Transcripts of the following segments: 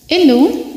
Hello.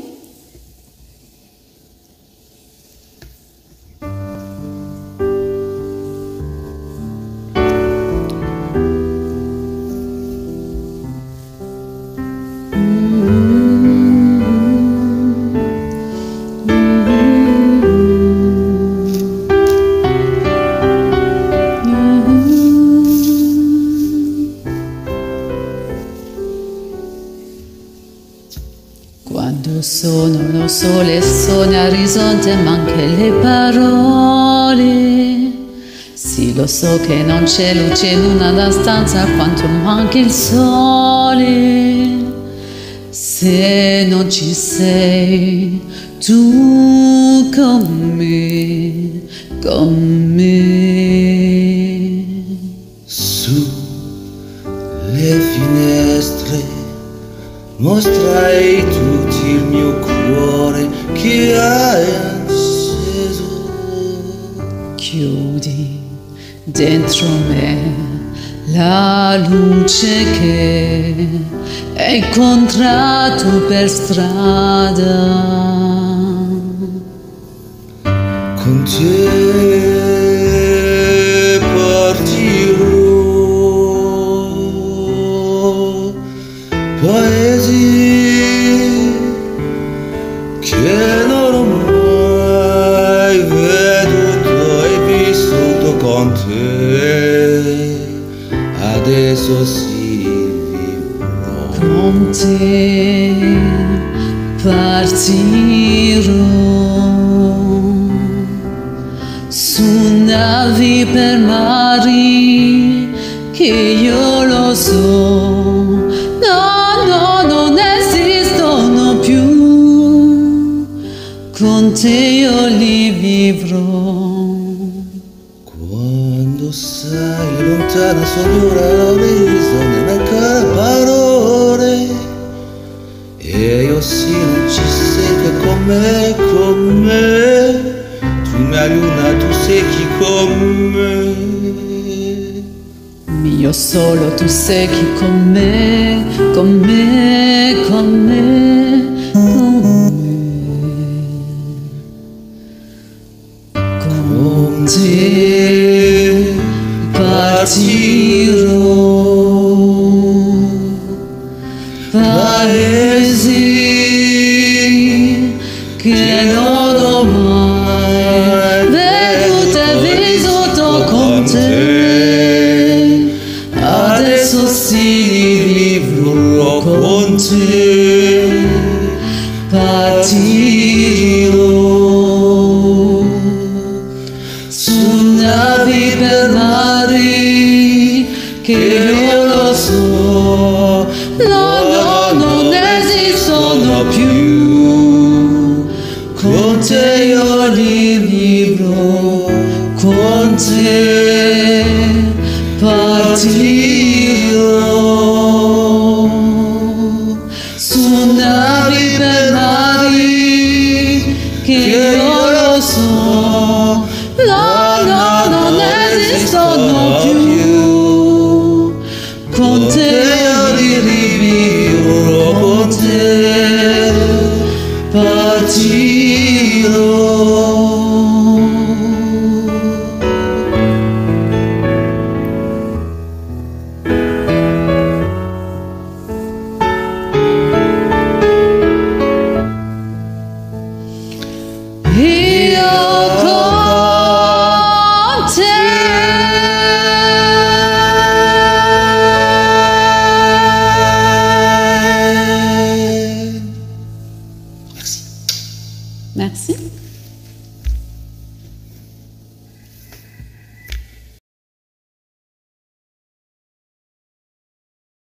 Quando sono lo sole sogna orizzonte ma anche le parole. Sì, lo so che non c'è luce in una stanza quanto manca il sole. Se non ci sei tu con me, con me. Su le finestre mostrai tutto il mio cuore che hai acceso. Chiudi dentro me la luce che hai incontrato per strada. Con te partirò, paesi che non ho mai veduto e vissuto con te. Adesso sì vivrò Con te partirò su navi per mari che io lo so. Non esistono più, con te io li vivrò. quando sei lontana sopra l'orizzonte, mancano parole e io sì non ci sei che con me, tu mia luna, tu sei chi con me. Mio solo tu sei chi con me, con me, con me, con me. Con te partirò, paesi che non ho mai veduto e vissuto con te. Adesso sì vivrò con te, partirò su navi per mari che io lo so. Non esistono più, con te io li vivrò, con te partirò.